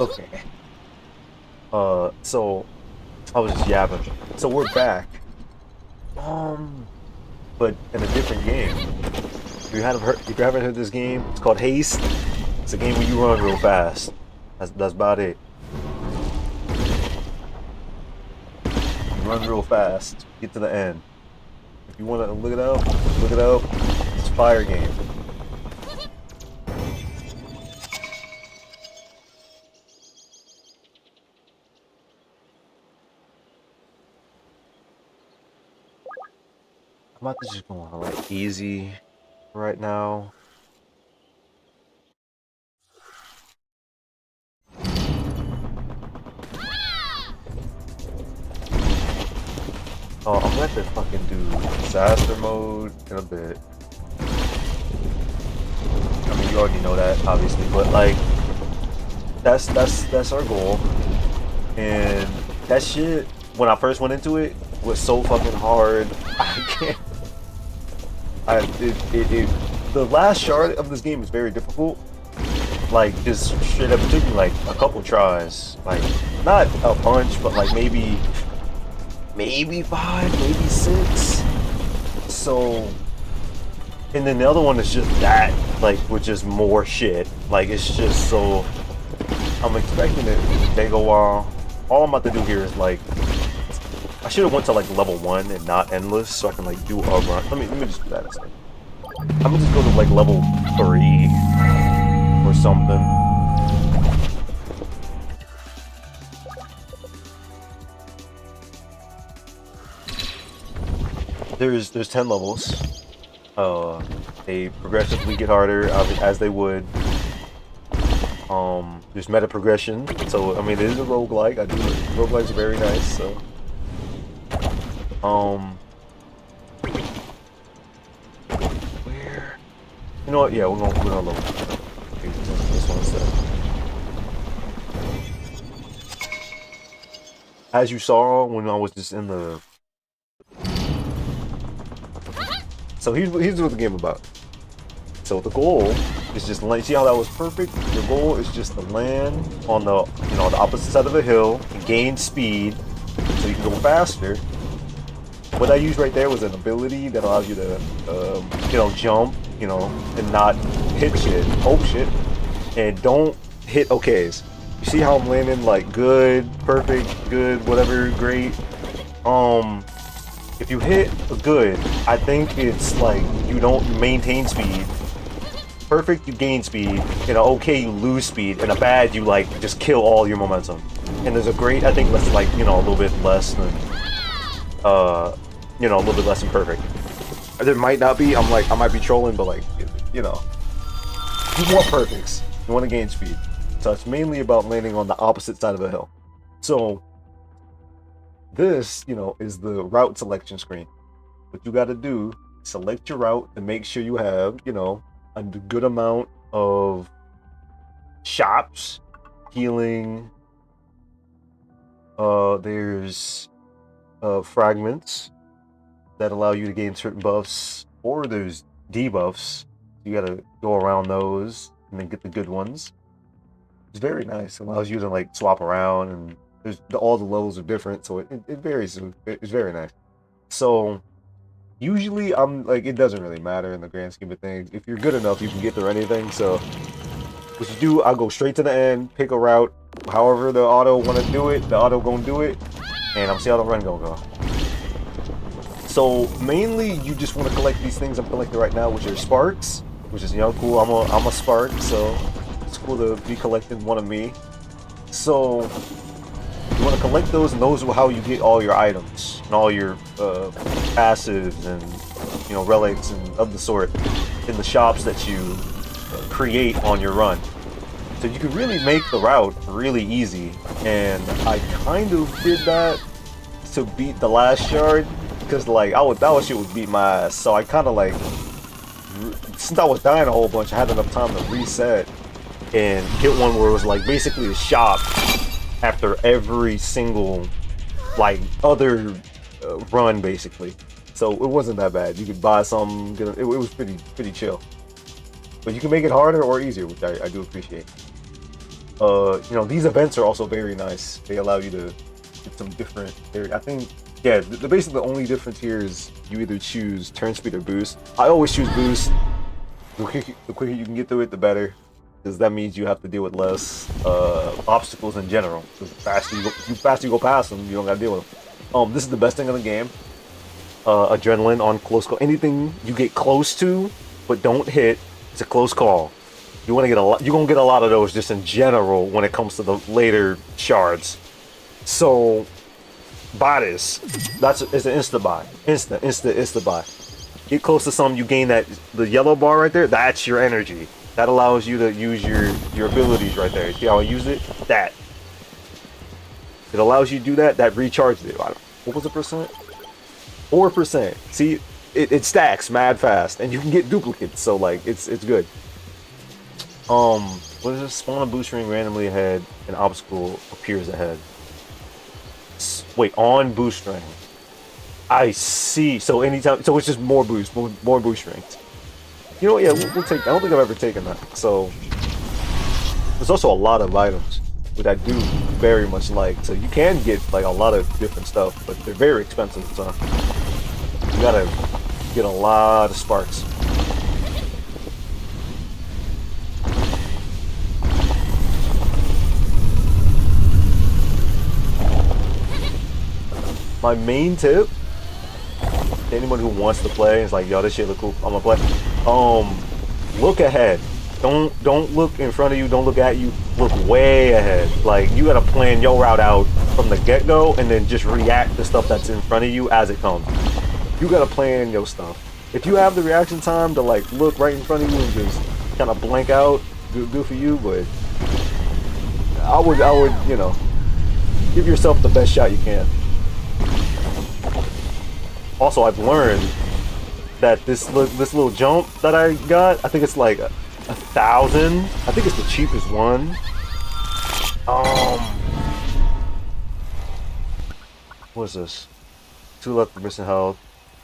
Okay. So I was just yapping. So we're back. Um, but in a different game. If you haven't heard this game, it's called Haste. It's a game where you run real fast. That's about it. You run real fast, get to the end. If you want to look it up, look it up. It's a fire game. I'm about to just go on like easy right now. Oh, I'm gonna have to fucking do disaster mode in a bit. I mean, you already know that, obviously, but like, that's our goal. And that shit, when I first went into it, was so fucking hard. I can't. The last shard of this game is very difficult. Like, just straight up, it took me like a couple tries. Like, not a bunch, but like maybe five, maybe six. So, and then the other one is just that, like, with just more shit. Like, it's just so. I'm expecting it to take a while. All I'm about to do here is like, I should have went to like level 1 and not endless, so I can like do a run. Let me just do that instead. I'm gonna just go to like level 3 or something. There's 10 levels. They progressively get harder as they would. There's meta progression, so I mean it is a roguelike. Roguelikes are very nice, so where, you know what, yeah, we're gonna level this one instead. As you saw when I was just in the, so here's what the game about. So the goal is just land. See how that was perfect? Your goal is just to land on the, the opposite side of a hill and gain speed so you can go faster. What I used right there was an ability that allows you to, jump, and not hit shit, hope shit, and don't hit OKs. You see how I'm landing like good, perfect, good, whatever, great. If you hit a good, I think it's like you don't maintain speed. Perfect, you gain speed. In an okay, you lose speed. In a bad, you like just kill all your momentum. And there's a great, I think that's like, a little bit less than, a little bit less than perfect. There might not be, I might be trolling, but like, you want perfects. You want to gain speed. So it's mainly about landing on the opposite side of the hill. So this, is the route selection screen. What you got to do, select your route to make sure you have, a good amount of shops, healing. There's fragments that allow you to gain certain buffs, or there's debuffs. You gotta go around those and then get the good ones. It's very nice. It allows you to like swap around, and all the levels are different, so it varies. It's very nice. So usually I'm like, it doesn't really matter in the grand scheme of things. If you're good enough, you can get through anything. So what you do, I'll go straight to the end, pick a route, however the auto want to do it, the auto gonna do it, and I'm see how the run gonna go. So mainly you just want to collect these things I'm collecting right now, which are sparks, which is cool. I'm a spark, so it's cool to be collecting one of me. So you want to collect those, and those are how you get all your items and all your passives and relics and of the sort in the shops that you create on your run. So you can really make the route really easy, and I kind of did that to beat the last shard, because like that shit would beat my ass. So I kind of like, since I was dying a whole bunch, I had enough time to reset and get one where it was like basically a shop after every single like other run basically. So it wasn't that bad. You could buy some, it was pretty chill. But you can make it harder or easier, which I do appreciate. You know, these events are also very nice. They allow you to get some different. I think, yeah, basically the only difference here is you either choose turn speed or boost. I always choose boost. The quicker you can get through it, the better, because that means you have to deal with less obstacles in general. The faster you go past them, you don't gotta deal with them. This is the best thing in the game. Adrenaline on close call. Anything you get close to but don't hit, it's a close call. You want to get a lot. You're gonna get a lot of those just in general when it comes to the later shards. So buy this. It's an insta buy. Insta buy. Get close to something, you gain that the yellow bar right there. That's your energy. That allows you to use your abilities right there. See how I use it? That. It allows you to do that. That recharges it. What was the percent? 4%. See, it stacks mad fast, and you can get duplicates. So like, it's good. What is this? Spawn a boost ring randomly ahead. An obstacle appears ahead. Wait, on boost ring. I see. So anytime, so it's just more boost rings. You know what? Yeah, we'll take. I don't think I've ever taken that. So there's also a lot of items which I do very much like. So you can get like a lot of different stuff, but they're very expensive. So you gotta get a lot of sparks. My main tip to anyone who wants to play is like, yo, this shit look cool, I'm gonna play. Look ahead. Don't look in front of you, don't look at you, look way ahead. Like, you gotta plan your route out from the get-go and then just react to stuff that's in front of you as it comes. You gotta plan your stuff. If you have the reaction time to like look right in front of you and just kind of blank out, good for you, but I would, you know, give yourself the best shot you can. Also, I've learned that this little jump that I got, I think it's like 1,000. I think it's the cheapest one. What is this? 2 left for missing health.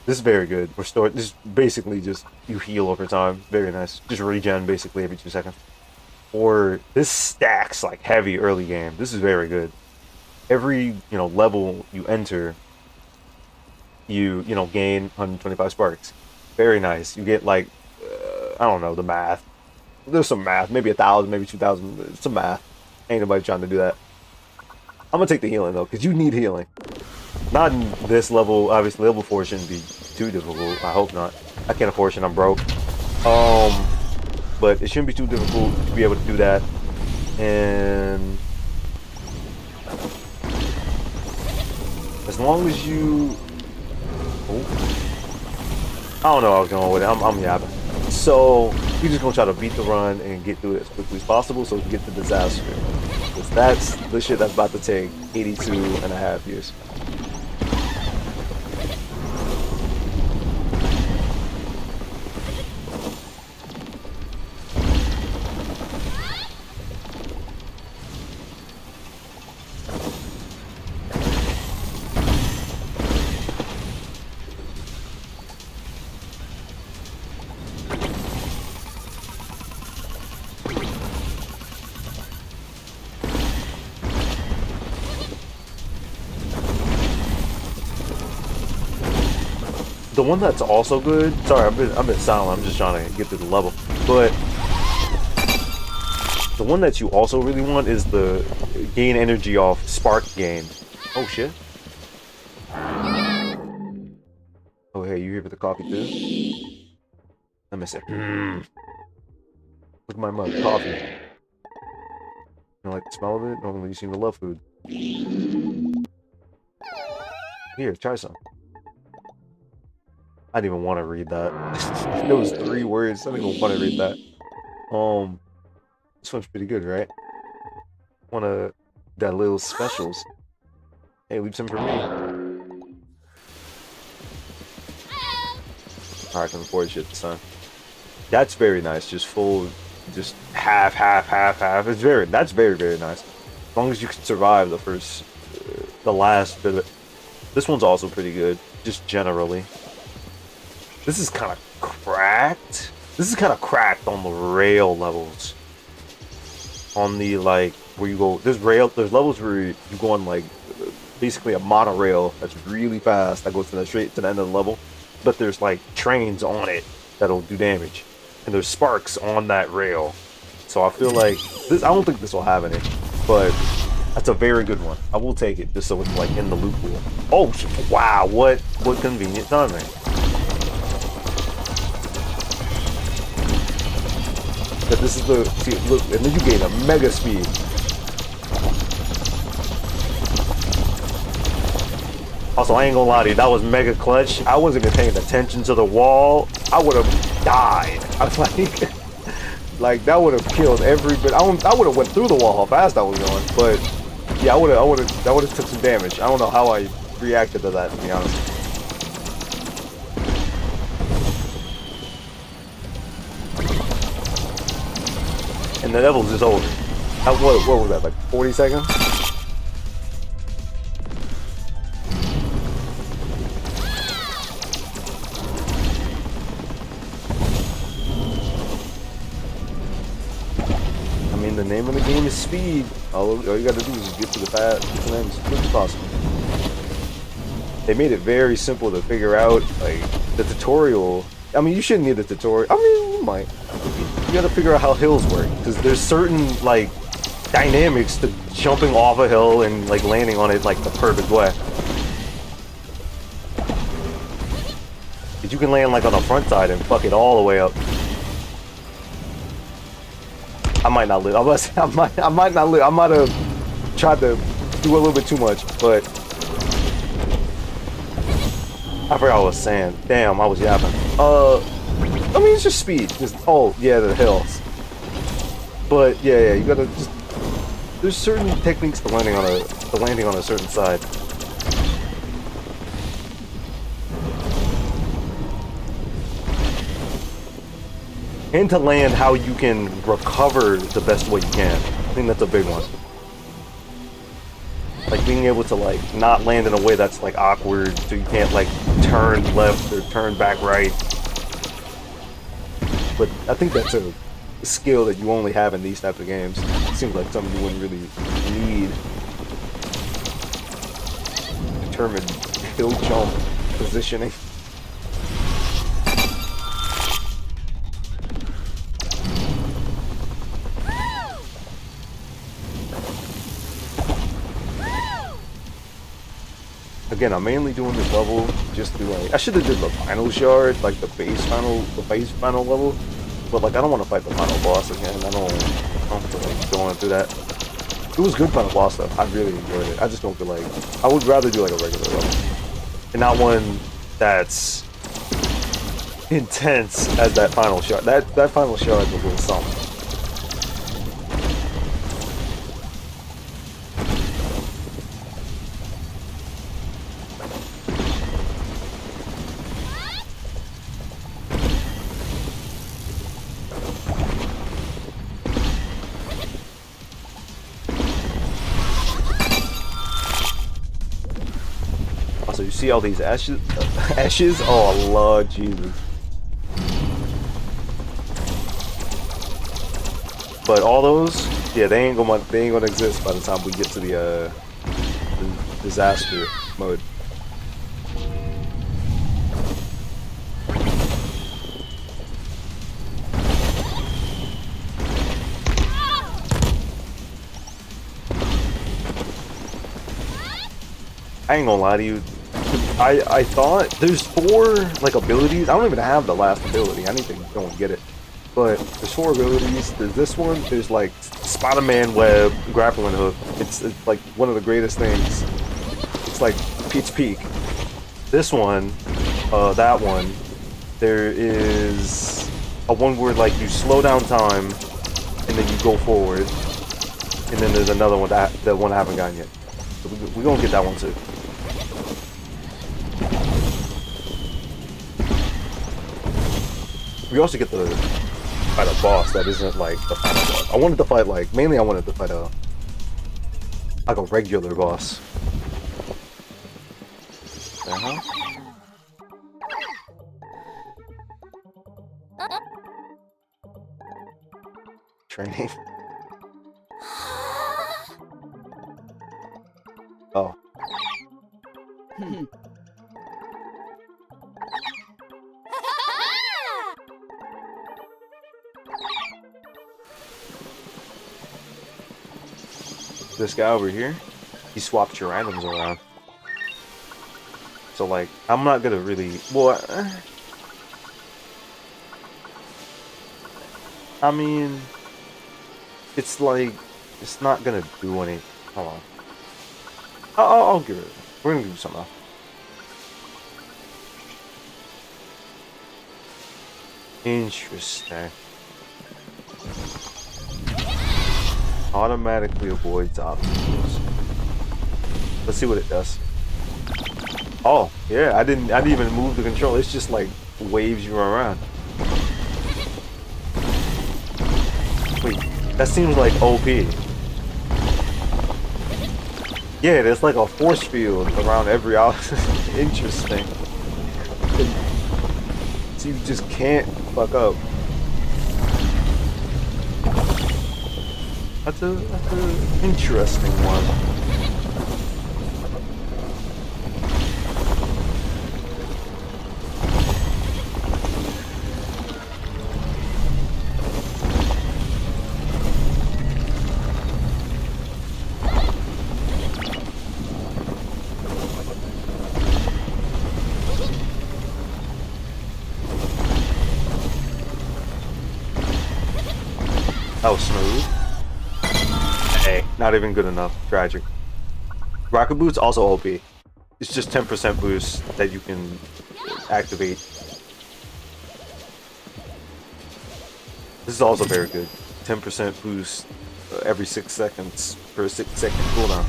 This is very good. Restore. This is basically just you heal over time. Very nice. Just regen basically every 2 seconds. Or this stacks like heavy early game. This is very good. Every level you enter, you gain 125 sparks. Very nice. You get like I don't know the math. There's some math. Maybe 1,000, maybe 2,000. Some math. Ain't nobody trying to do that. I'm gonna take the healing though, because you need healing. Not in this level. Obviously, level 4 shouldn't be too difficult. I hope not. I can't afford it. I'm broke. But it shouldn't be too difficult to be able to do that. And as long as you, I don't know how I was going with it. I'm yapping. So you're just gonna try to beat the run and get through it as quickly as possible, so you can get to disaster. Because that's the shit that's about to take 82.5 years. The one that's also good. Sorry, I've been silent. I'm just trying to get through the level. But the one that you also really want is the gain energy off spark gain. Oh shit. Oh hey, you here for the coffee too? Let me see. Look at my mug, coffee. You don't like the smell of it? Normally you seem to love food. Here, try some. I didn't even want to read that. It was 3 words. I didn't even want to read that. This one's pretty good, right? Wanna that little specials. Hey, leave some for me. Alright, I can afford shit this time. That's very nice. Just full, just half. That's very, very nice. As long as you can survive the first, the last bit of it. This one's also pretty good, just generally. This is kind of cracked. This is kind of cracked on the rail levels. On the, like, where you go. There's levels where you go on like basically a monorail that's really fast that goes to the straight to the end of the level, but there's like trains on it that'll do damage, and there's sparks on that rail. So I feel like this. I don't think this will have any, but that's a very good one. I will take it just so it's like in the loot pool. Oh wow! What convenient timing. That this is the see, look, and then you gain a mega speed. Also, I ain't gonna lie to you, that was mega clutch. I wasn't even paying attention to the wall. I would have died. I was like that would have killed every bit. I would have went through the wall how fast I was going, but yeah, that would have took some damage. I don't know how I reacted to that, to be honest. And the level's just over. What was that, like 40 seconds? I mean, the name of the game is speed. All you gotta do is get to the end as quick as possible. They made it very simple to figure out, like, the tutorial. I mean, you shouldn't need the tutorial. I mean, you might. You gotta figure out how hills work, because there's certain, like, dynamics to jumping off a hill and, like, landing on it, like, the perfect way. Because you can land, like, on the front side and fuck it all the way up. I might not live. I might not live. I might have tried to do a little bit too much, but I forgot what I was saying. Damn, I was yapping. I mean, it's just speed. Just, oh, yeah, the hills. But yeah, you gotta just. There's certain techniques to landing on a certain side. And to land how you can recover the best way you can. I think that's a big one. Like being able to like not land in a way that's like awkward, so you can't like turn left or turn back right. But I think that's a skill that you only have in these types of games. It seems like something you wouldn't really need. Determined hill jump positioning. Again, I'm mainly doing this level just to like. I should have did the final shard, like the base final level. But like, I don't want to fight the final boss again. I don't feel like going through that. It was good final boss though. I really enjoyed it. I just don't feel like. I would rather do like a regular level, and not one that's intense as that final shard. That final shard was a little something. So you see all these ashes? Oh Lord Jesus! But all those, yeah, they ain't gonna exist by the time we get to the disaster mode. I ain't gonna lie to you. I thought there's 4 like abilities. I don't even have the last ability. I need to go and get it. But there's 4 abilities. There's this one. There's like Spider-Man web, grappling hook. It's like one of the greatest things. It's like Pete's Peak. This one, that one. There is a one where like you slow down time and then you go forward. And then there's another one that one I haven't gotten yet. So we're gonna get that one too. We also get to fight a boss that isn't like the final boss. I wanted to fight like mainly I wanted to fight like a regular boss. Training. Oh. This guy over here, he swapped your items around. So like, I'm not gonna really, well, I mean, it's like, it's not gonna do any, hold on. I'll give it, we're gonna do something else. Interesting. Automatically avoids obstacles. Let's see what it does. Oh, yeah, I didn't even move the control. It's just like waves you around. Wait, that seems like OP. Yeah, there's like a force field around every obstacle. Interesting. So you just can't fuck up. That's an interesting one. That was smooth. Hey, not even good enough. Tragic. Rocket Boots also OP. It's just 10% boost that you can activate. This is also very good. 10% boost every 6 seconds for a 6-second cooldown.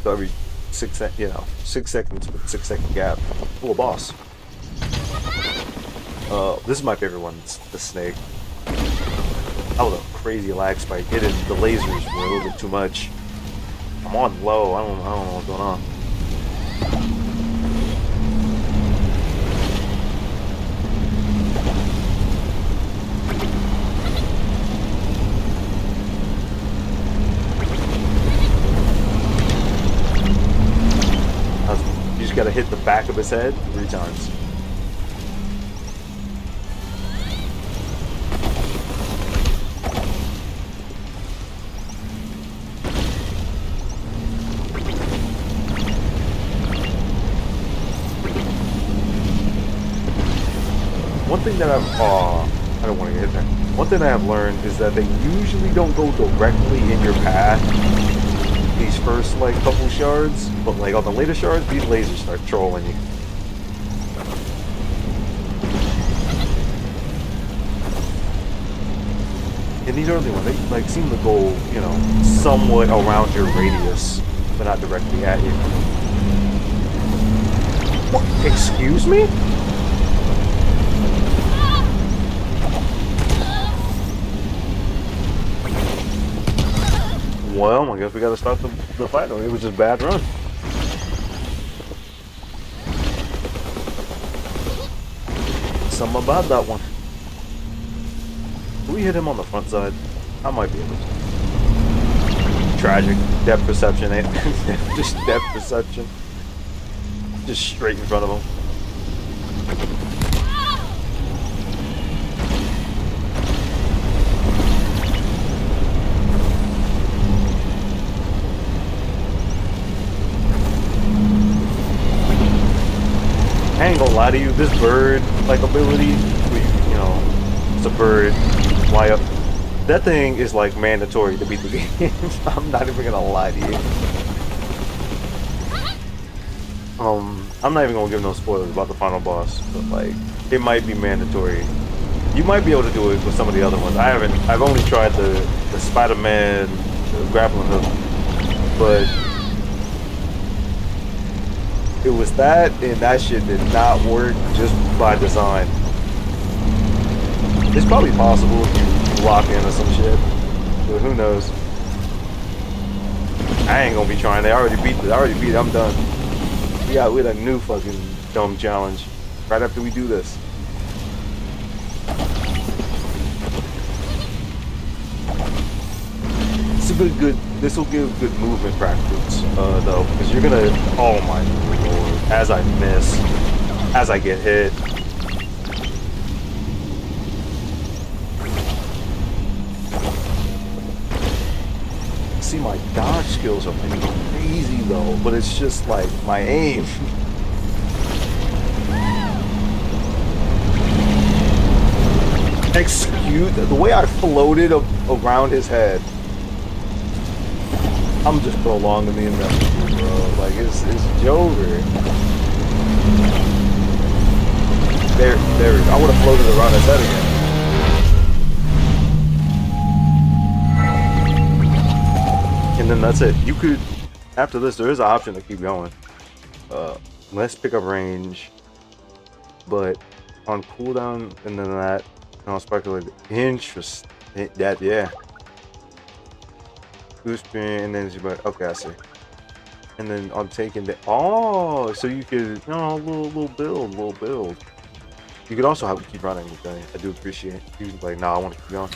So every 6 seconds with a 6-second gap. Ooh, a boss. This is my favorite one. It's the snake. That was a crazy lag spike. Hitting the lasers were a little bit too much. I'm on low. I don't know what's going on. You just gotta hit the back of his head 3 times. One thing that I don't want to get hit there. One thing I have learned is that they usually don't go directly in your path these first like couple shards, but like on the later shards, these lasers start trolling you. And these early ones, they like seem to go, you know, somewhat around your radius, but not directly at you. What? Excuse me? Well, I guess we gotta start the fight. It was just a bad run. Something about that one. Can we hit him on the front side? I might be able to. Tragic. Depth perception, ain't just depth perception. Just straight in front of him. I ain't gonna lie to you, this bird like ability, you know, it's a bird, fly up. That thing is like mandatory to beat the game. I'm not even gonna lie to you. I'm not even gonna give no spoilers about the final boss, but like, it might be mandatory. You might be able to do it with some of the other ones. I've only tried the Spider-Man grappling hook, but it was that, and that shit did not work just by design. It's probably possible if you lock in or some shit, but who knows? I ain't gonna be trying. I already beat it. I'm done. We got with a new fucking dumb challenge right after we do this. This will be good. This will give good movement practice, though, because you're gonna. Oh my lord! As I miss, as I get hit. See, my dodge skills are crazy though, but it's just like my aim. Execute the way I floated around his head. I'm just prolonging the inevitable, bro. Like it's Joker. There. I would have floated around his head again. And then that's it. You could, after this, there is an option to keep going. Let's pick up range, but on cooldown, and then that, I'll speculate. Interest. That, yeah. Boost spin, and then but okay, I see. And then I'm taking the so you could, little build. You could also have to keep running, which I do appreciate. You like, I want to keep going.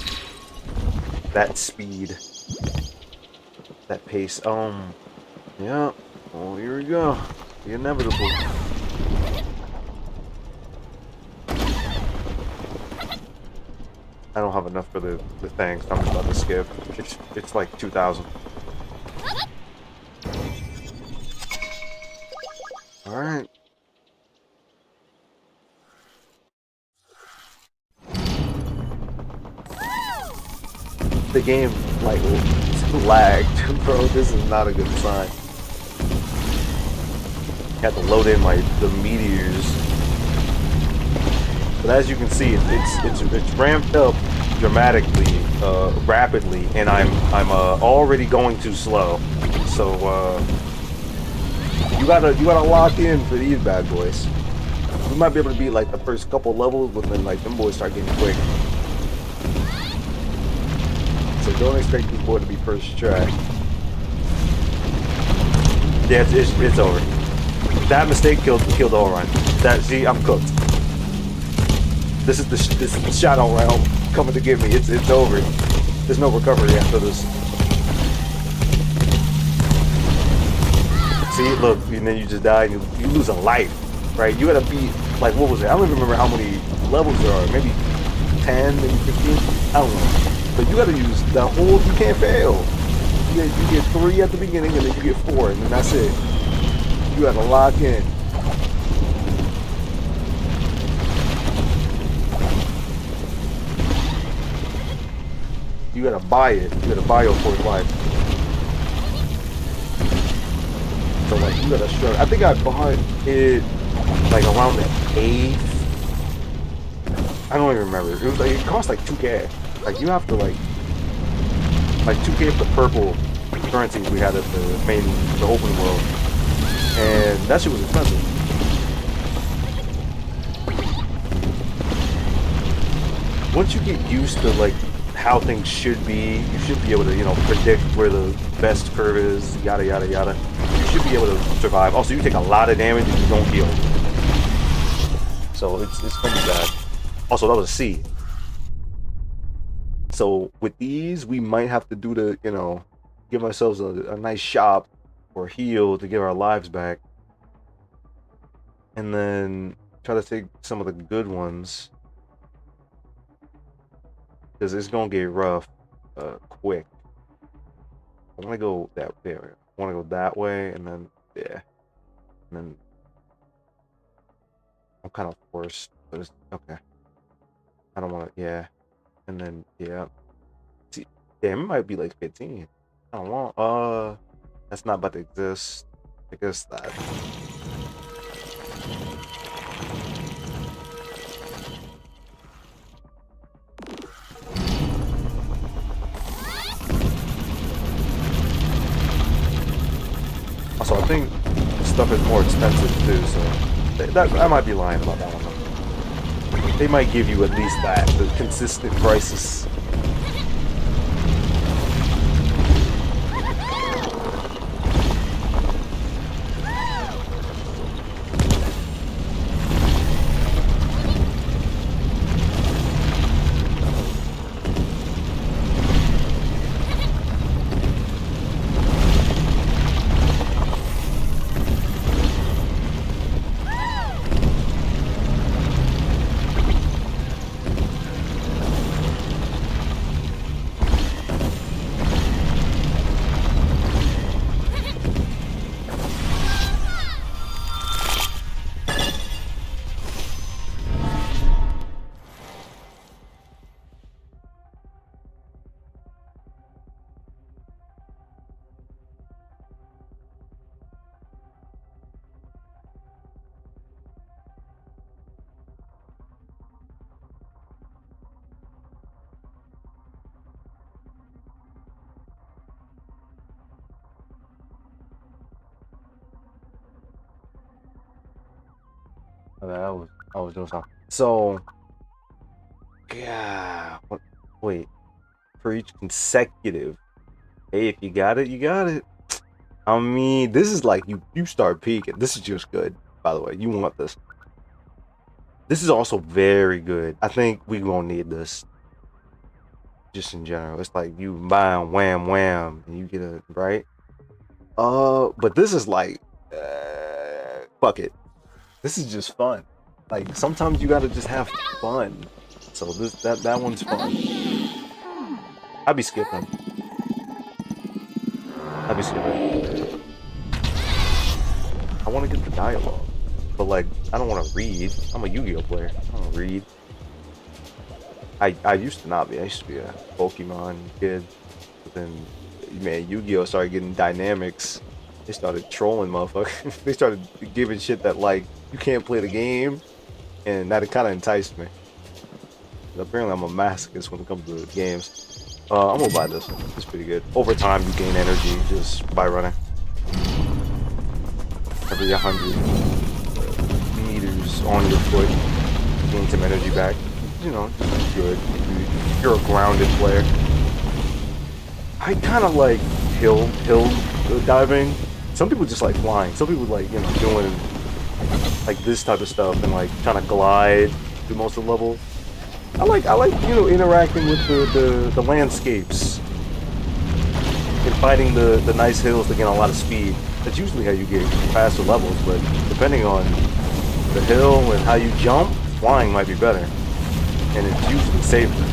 That speed. That pace. Yeah. Oh, here we go. The inevitable. I don't have enough for the things. I'm about to skip. It's like 2,000. All right. The game like lagged, bro. This is not a good sign. Had to load in the meteors, but as you can see, it's ramped up dramatically, rapidly, and I'm already going too slow. So you gotta lock in for these bad boys. We might be able to beat like the first couple levels, but then like them boys start getting quick. So don't expect these boys to be first try. Yeah, it's over. That mistake killed the whole run. See, I'm cooked. This is the shadow realm coming to get me. It's over. There's no recovery after this. See, look, and then you just die and you lose a life, right? You gotta beat, like, what was it? I don't even remember how many levels there are. Maybe 10, maybe 15. I don't know. But you gotta use the whole. You can't fail. You get 3 at the beginning, and then you get 4, and then that's it. You gotta lock in. You gotta buy it. You gotta buy your fourth life. So like you gotta struggle. I think I bought it like around the 8th. I don't even remember. It was like it cost like 2K. Like you have to like 2K for the purple currencies we had at the open world, and that shit was expensive. Once you get used to like how things should be, you should be able to predict where the best curve is, yada yada yada. You should be able to survive. Also, you take a lot of damage and you don't heal, so it's gonna be bad. Also, that was a C. So with these, we might have to do the, give ourselves a nice shop or heal to give our lives back. And then try to take some of the good ones. Because it's going to get rough quick. I want to go that way. I want to go that way, and then, yeah. And then I'm kind of forced, but it's okay. I don't want to, yeah. And then, yeah. See, damn, it might be like 15. I don't want, that's not about to exist. I guess that. Also, I think stuff is more expensive too, so I might be lying about that one. They might give you at least that, the consistent prices. I was doing something. So yeah, wait, for each consecutive. Hey, if you got it, you got it. I mean, this is like you start peaking. This is just good, by the way. You want this. This is also very good. I think we gonna need this just in general. It's like you buy wham wham and you get a right. But this is like fuck it. This is just fun. Like sometimes you gotta just have fun. So that one's fun. I'd be skipping. I'd be skipping. I want to get the dialogue, but like I don't want to read. I'm a Yu-Gi-Oh player. I don't read. I used to not be. I used to be a Pokemon kid, but then man, Yu-Gi-Oh started getting dynamics. They started trolling motherfuckers. They started giving shit that like you can't play the game, and that kind of enticed me. But apparently, I'm a masochist when it comes to games. I'm gonna buy this one. It's pretty good. Over time, you gain energy just by running. Every 100 meters on your foot, you gain some energy back. You know, just good. You're a grounded player. I kind of like hill diving. Some people just like flying. Some people like doing like this type of stuff and like trying to glide through most of the level. I like interacting with the landscapes and fighting the nice hills to gain a lot of speed. That's usually how you get faster levels, but depending on the hill and how you jump, flying might be better, and it's usually safer.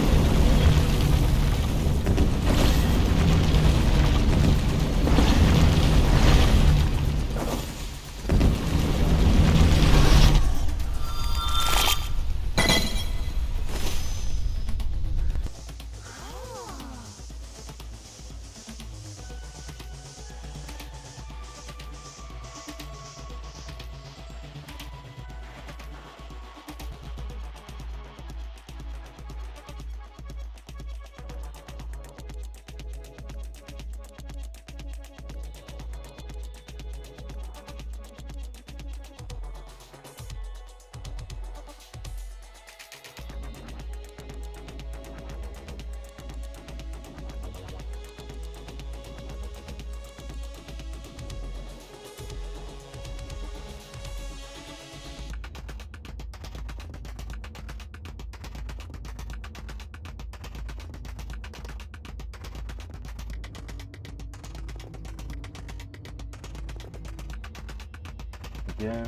Yeah,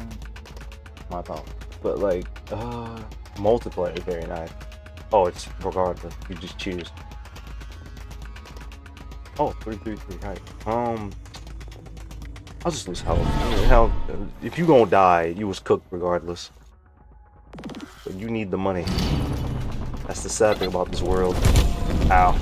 my thought. But like, multiplayer is very nice. Oh, it's regardless. You just choose. Oh, 333, right. I'll just lose health. Hell, if you gonna die, you was cooked regardless. But you need the money. That's the sad thing about this world. Ow.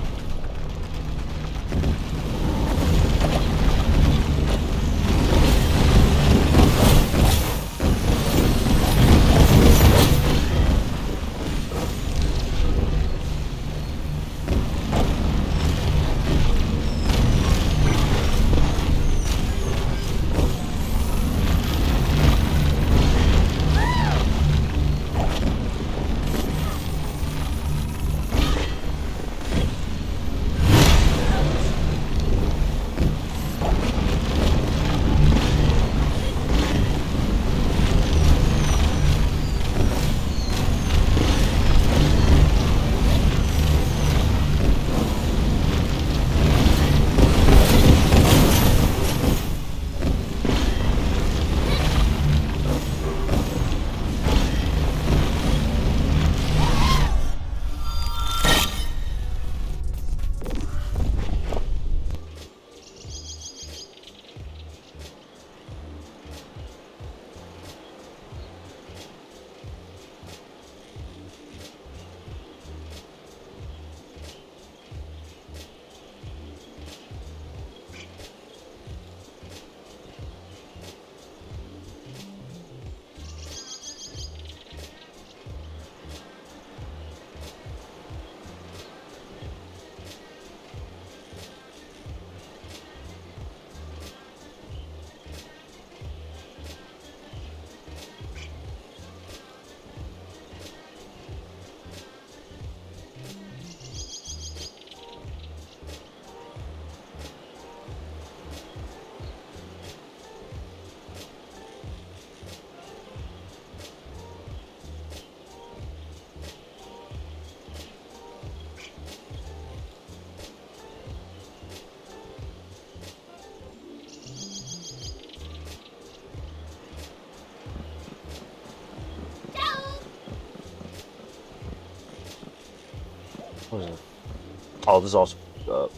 Oh, this is also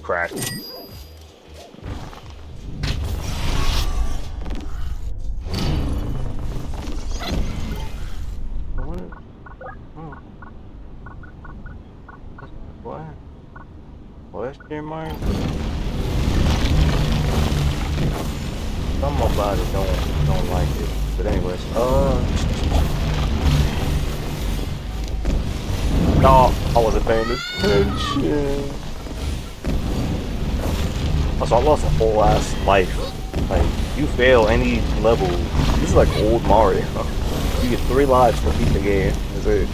cracked. What? Question mark? Some about it don't like it. But anyways, no, I wasn't paying attention. Also, I lost a whole ass life. Like, you fail any level. This is like old Mario. You get 3 lives to beat the game. That's it.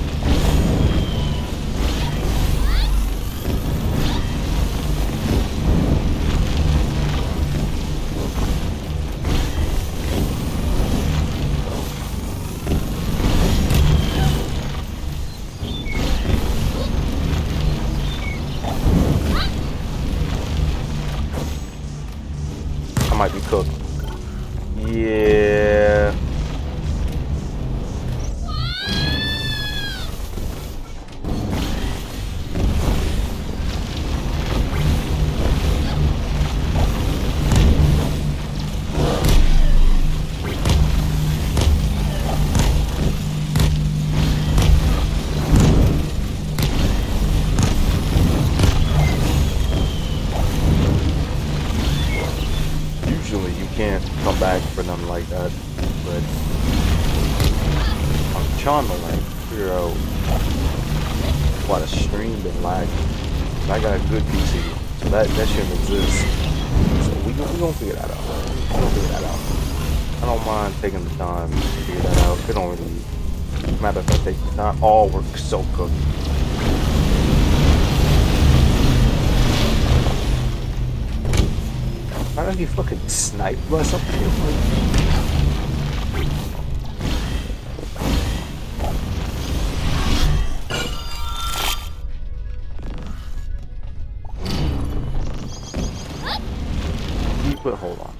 I might be cooked. Yeah. Usually you can't come back for nothing like that, but I'm trying to like figure out why the stream been lagging. I got a good PC, so that shouldn't exist. So we gonna figure that out. We gonna figure that out. I don't mind taking the time to figure that out. It don't really matter if I take the time. All work so good. Why don't you fucking snipe by something? But hold on.